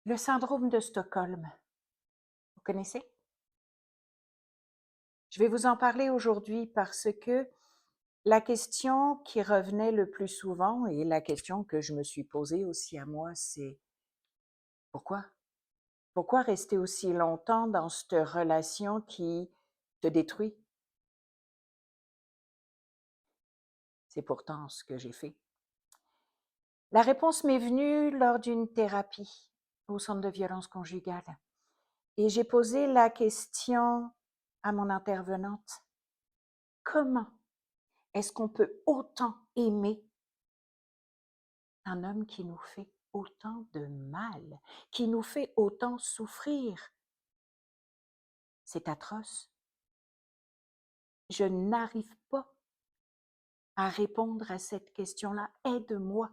Le syndrome de Stockholm, vous connaissez? Je vais vous en parler aujourd'hui parce que la question qui revenait le plus souvent et la question que je me suis posée aussi à moi, c'est pourquoi? Pourquoi rester aussi longtemps dans cette relation qui te détruit? C'est pourtant ce que j'ai fait. La réponse m'est venue lors d'une thérapie au centre de violence conjugale et j'ai posé la question à mon intervenante. Comment est-ce qu'on peut autant aimer un homme qui nous fait autant de mal, qui nous fait autant souffrir? C'est atroce. Je n'arrive pas à répondre à cette question-là. Aide-moi.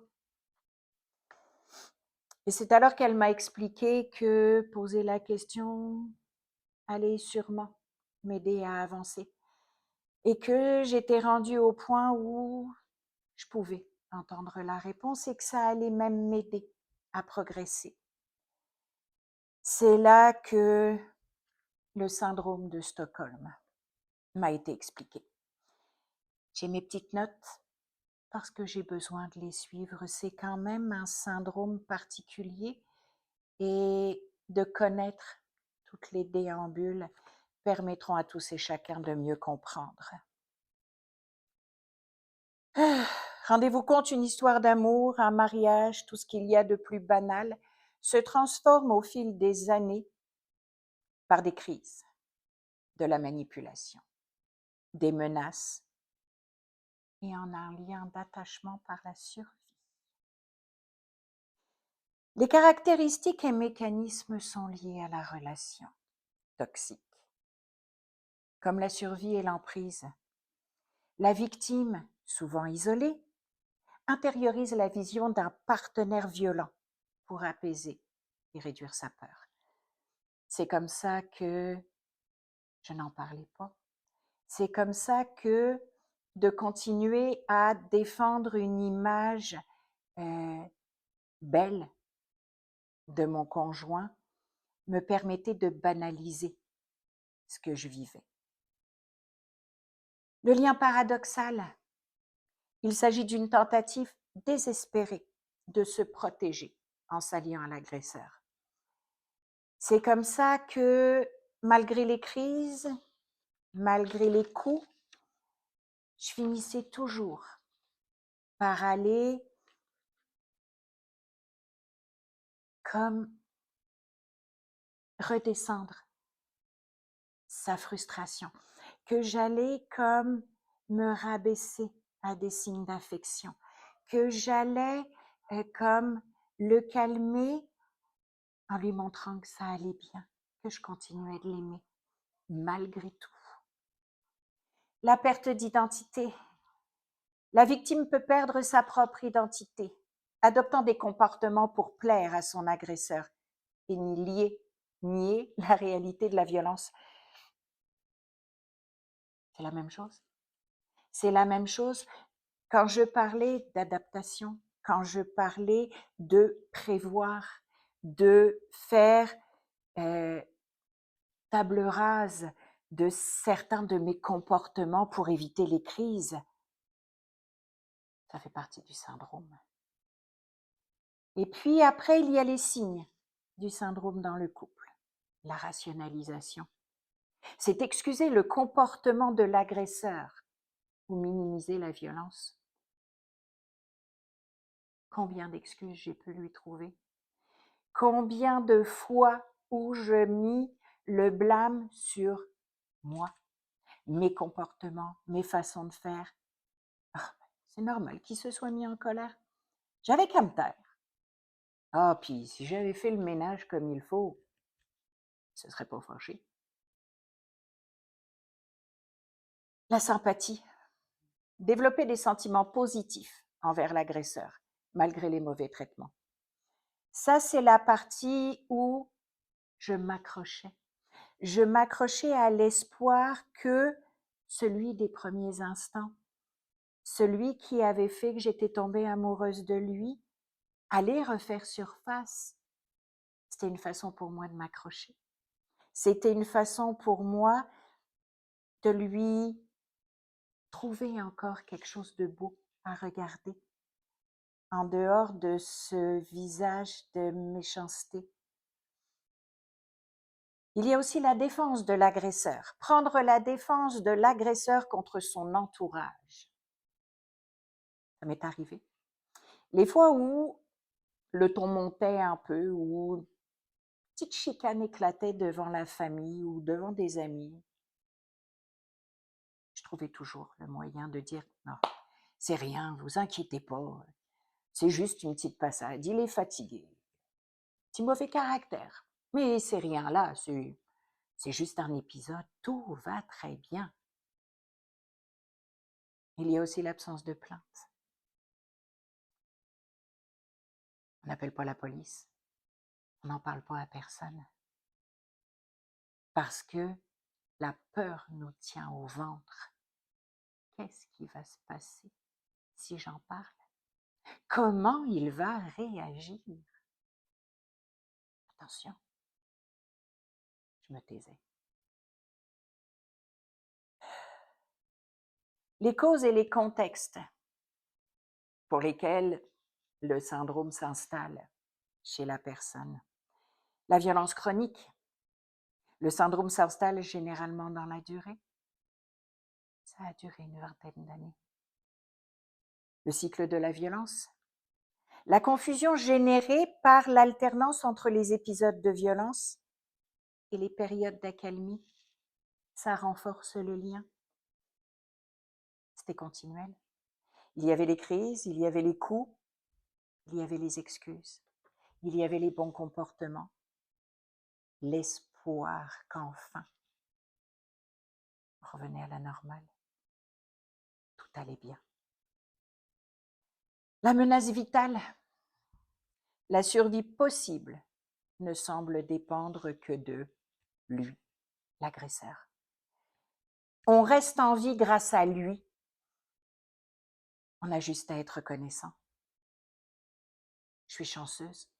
Et c'est alors qu'elle m'a expliqué que poser la question allait sûrement m'aider à avancer et que j'étais rendue au point où je pouvais entendre la réponse et que ça allait même m'aider à progresser. C'est là que le syndrome de Stockholm m'a été expliqué. J'ai mes petites notes parce que j'ai besoin de les suivre. C'est quand même un syndrome particulier et de connaître toutes les déambules permettront à tous et chacun de mieux comprendre. Rendez-vous compte, une histoire d'amour, un mariage, tout ce qu'il y a de plus banal, se transforme au fil des années par des crises, de la manipulation, des menaces et en un lien d'attachement par la survie. Les caractéristiques et mécanismes sont liés à la relation toxique, comme la survie et l'emprise. La victime, souvent isolée, intériorise la vision d'un partenaire violent pour apaiser et réduire sa peur. C'est comme ça que je n'en parlais pas. C'est comme ça que de continuer à défendre une image belle de mon conjoint me permettait de banaliser ce que je vivais. Le lien paradoxal, il s'agit d'une tentative désespérée de se protéger en s'alliant à l'agresseur. C'est comme ça que, malgré les crises, malgré les coups, je finissais toujours par aller comme redescendre sa frustration, que j'allais comme me rabaisser à des signes d'affection, que j'allais comme le calmer en lui montrant que ça allait bien, que je continuais de l'aimer malgré tout. La perte d'identité. La victime peut perdre sa propre identité, adoptant des comportements pour plaire à son agresseur et nier la réalité de la violence. C'est la même chose. C'est la même chose quand je parlais d'adaptation, quand je parlais de prévoir, de faire table rase de certains de mes comportements pour éviter les crises. Ça fait partie du syndrome. Et puis après, il y a les signes du syndrome dans le couple. La rationalisation. C'est excuser le comportement de l'agresseur ou minimiser la violence. Combien d'excuses j'ai pu lui trouver? Combien de fois où je mis le blâme sur moi, mes comportements, mes façons de faire? Ah, c'est normal qu'il se soit mis en colère. J'avais qu'à me taire. Ah, puis si j'avais fait le ménage comme il faut, il ne se serait pas fâché. La sympathie. Développer des sentiments positifs envers l'agresseur, malgré les mauvais traitements. Ça, c'est la partie où je m'accrochais. Je m'accrochais à l'espoir que celui des premiers instants, celui qui avait fait que j'étais tombée amoureuse de lui, allait refaire surface. C'était une façon pour moi de m'accrocher. C'était une façon pour moi de lui trouver encore quelque chose de beau à regarder, en dehors de ce visage de méchanceté. Il y a aussi la défense de l'agresseur, prendre la défense de l'agresseur contre son entourage. Ça m'est arrivé. Les fois où le ton montait un peu, où une petite chicane éclatait devant la famille ou devant des amis, je trouvais toujours le moyen de dire « Non, c'est rien, vous inquiétez pas, c'est juste une petite passade, il est fatigué, petit mauvais caractère, mais c'est rien là, c'est juste un épisode, tout va très bien. » Il y a aussi l'absence de plainte. On n'appelle pas la police, on n'en parle pas à personne, parce que la peur nous tient au ventre. Qu'est-ce qui va se passer si j'en parle? Comment il va réagir? Attention, je me taisais. Les causes et les contextes pour lesquels le syndrome s'installe chez la personne. La violence chronique. Le syndrome s'installe généralement dans la durée. Ça a duré une vingtaine d'années. Le cycle de la violence. La confusion générée par l'alternance entre les épisodes de violence et les périodes d'accalmie. Ça renforce le lien. C'était continuel. Il y avait les crises, il y avait les coups, il y avait les excuses, il y avait les bons comportements, l'espoir qu'enfin on revenait à la normale. Tout allait bien. La menace vitale, la survie possible ne semble dépendre que de lui, l'agresseur. On reste en vie grâce à lui. On a juste à être reconnaissant. Je suis chanceuse.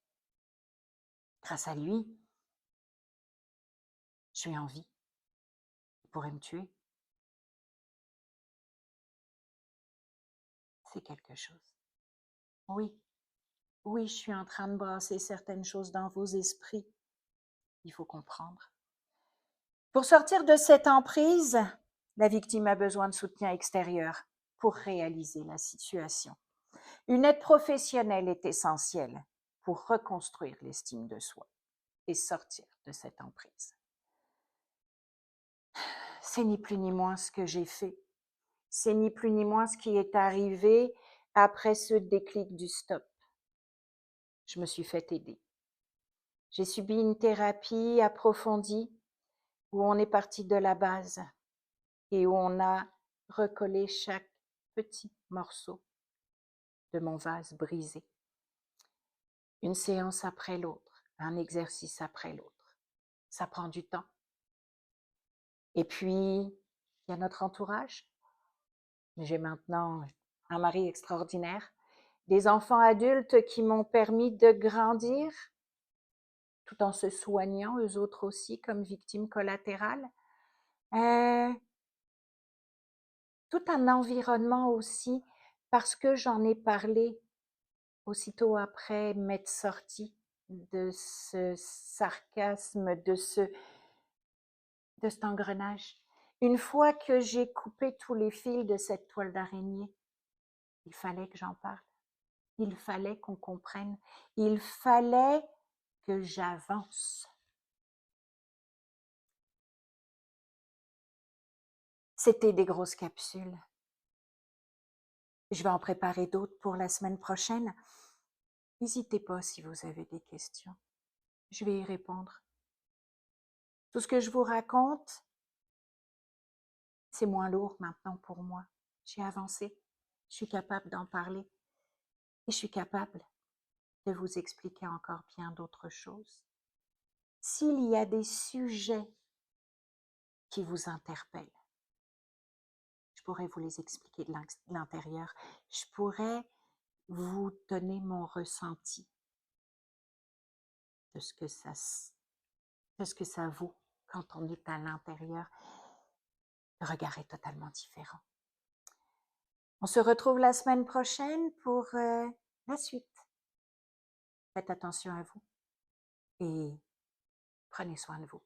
Grâce à lui, je suis en vie. Il pourrait me tuer. C'est quelque chose. Oui, oui, je suis en train de brasser certaines choses dans vos esprits. Il faut comprendre. Pour sortir de cette emprise, la victime a besoin de soutien extérieur pour réaliser la situation. Une aide professionnelle est essentielle pour reconstruire l'estime de soi et sortir de cette emprise. C'est ni plus ni moins ce que j'ai fait. C'est ni plus ni moins ce qui est arrivé après ce déclic du stop. Je me suis fait aider. J'ai subi une thérapie approfondie où on est parti de la base et où on a recollé chaque petit morceau de mon vase brisé. Une séance après l'autre, un exercice après l'autre. Ça prend du temps. Et puis, il y a notre entourage. J'ai maintenant un mari extraordinaire, des enfants adultes qui m'ont permis de grandir, tout en se soignant, eux autres aussi, comme victimes collatérales. Tout un environnement aussi, parce que j'en ai parlé aussitôt après m'être sortie de ce sarcasme, de cet engrenage. Une fois que j'ai coupé tous les fils de cette toile d'araignée, il fallait que j'en parle. Il fallait qu'on comprenne. Il fallait que j'avance. C'était des grosses capsules. Je vais en préparer d'autres pour la semaine prochaine. N'hésitez pas si vous avez des questions. Je vais y répondre. Tout ce que je vous raconte, c'est moins lourd maintenant pour moi. J'ai avancé. Je suis capable d'en parler. Et je suis capable de vous expliquer encore bien d'autres choses. S'il y a des sujets qui vous interpellent, je pourrais vous les expliquer de l'intérieur. Je pourrais vous donner mon ressenti de ce que de ce que ça vaut quand on est à l'intérieur. Le regard est totalement différent. On se retrouve la semaine prochaine pour la suite. Faites attention à vous et prenez soin de vous.